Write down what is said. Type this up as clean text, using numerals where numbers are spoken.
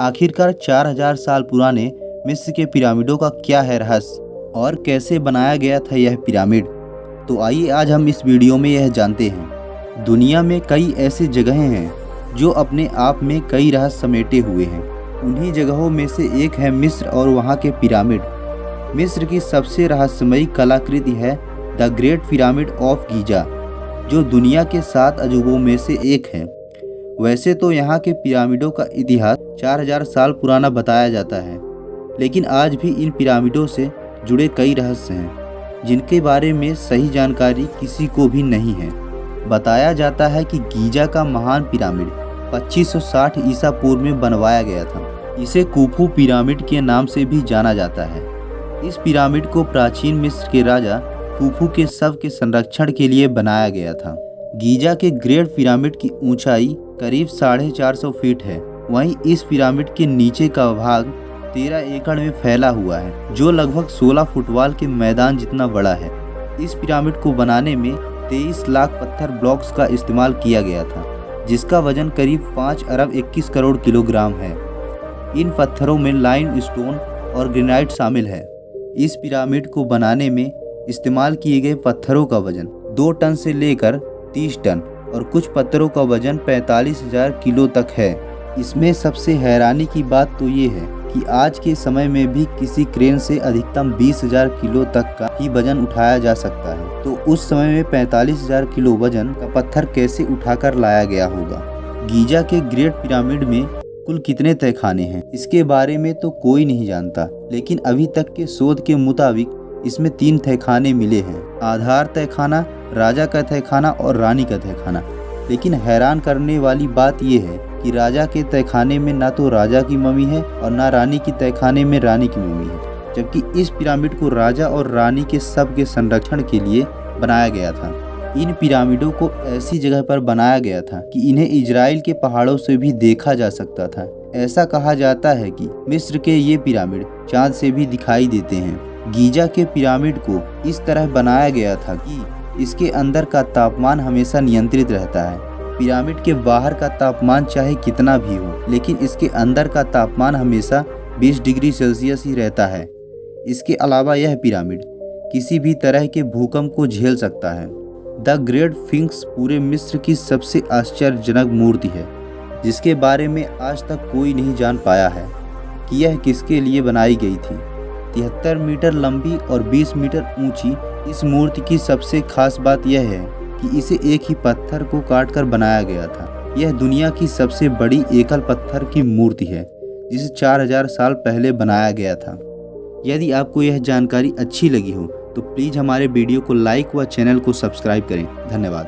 आखिरकार 4000 साल पुराने मिस्र के पिरामिडों का क्या है रहस्य और कैसे बनाया गया था यह पिरामिड। तो आइए आज हम इस वीडियो में यह जानते हैं। दुनिया में कई ऐसी जगहें हैं जो अपने आप में कई रहस्य समेटे हुए हैं। उन्हीं जगहों में से एक है मिस्र और वहाँ के पिरामिड। मिस्र की सबसे रहस्यमयी कलाकृति है the great pyramid of Giza, जो दुनिया के 7 अजूबों में से एक है। वैसे तो यहाँ के पिरामिडों का इतिहास 4000 साल पुराना बताया जाता है, लेकिन आज भी इन पिरामिडों से जुड़े कई रहस्य हैं जिनके बारे में सही जानकारी किसी को भी नहीं है। बताया जाता है कि गीजा का महान पिरामिड 2560 ईसा पूर्व में बनवाया गया था। इसे कुफू पिरामिड के नाम से भी जाना जाता है। इस पिरामिड को प्राचीन मिस्र के राजा कुफू के शव के संरक्षण के लिए बनाया गया था। गीजा के ग्रेट पिरामिड की ऊंचाई करीब 450 फीट है। वहीं इस पिरामिड के नीचे का भाग 13 एकड़ में फैला हुआ है, जो लगभग 16 फुटबॉल के मैदान जितना बड़ा है। इस पिरामिड को बनाने में 23 लाख पत्थर ब्लॉक्स का इस्तेमाल किया गया था, जिसका वजन करीब 5 अरब 21 करोड़ किलोग्राम है। इन पत्थरों में लाइम स्टोन और ग्रेनाइट शामिल है। इस पिरामिड को बनाने में इस्तेमाल किए गए पत्थरों का वजन 2 टन से लेकर 30 टन और कुछ पत्थरों का वजन 45,000 किलो तक है। इसमें सबसे हैरानी की बात तो ये है कि आज के समय में भी किसी क्रेन से अधिकतम 20,000 किलो तक का ही वजन उठाया जा सकता है। तो उस समय में 45,000 किलो वजन का पत्थर कैसे उठाकर लाया गया होगा। गीजा के ग्रेट पिरामिड में कुल कितने तहखाने हैं, इसके बारे में तो कोई नहीं जानता, लेकिन अभी तक के शोध के मुताबिक इसमें 3 तहखाने मिले हैं। आधार तहखाना, राजा का तहखाना और रानी का तहखाना। लेकिन हैरान करने वाली बात यह है कि राजा के तहखाने में ना तो राजा की मम्मी है और ना रानी की तहखाने में रानी की मम्मी है, जबकि इस पिरामिड को राजा और रानी के शव के संरक्षण के लिए बनाया गया था। इन पिरामिडों को ऐसी जगह पर बनाया गया था कि इन्हें इजराइल के पहाड़ों से भी देखा जा सकता था। ऐसा कहा जाता है कि मिस्र के ये पिरामिड चाँद से भी दिखाई देते हैं। गीजा के पिरामिड को इस तरह बनाया गया था कि इसके अंदर का तापमान हमेशा नियंत्रित रहता है। पिरामिड के बाहर का तापमान चाहे कितना भी हो, लेकिन इसके अंदर का तापमान हमेशा 20 डिग्री सेल्सियस ही रहता है। इसके अलावा यह पिरामिड किसी भी तरह के भूकंप को झेल सकता है। द ग्रेट स्फिंक्स पूरे मिस्र की सबसे आश्चर्यजनक मूर्ति है, जिसके बारे में आज तक कोई नहीं जान पाया है कि यह किसके लिए बनाई गई थी। 73 मीटर लंबी और 20 मीटर ऊंची इस मूर्ति की सबसे खास बात यह है कि इसे एक ही पत्थर को काटकर बनाया गया था। यह दुनिया की सबसे बड़ी एकल पत्थर की मूर्ति है, जिसे 4000 साल पहले बनाया गया था। यदि आपको यह जानकारी अच्छी लगी हो तो प्लीज़ हमारे वीडियो को लाइक व चैनल को सब्सक्राइब करें। धन्यवाद।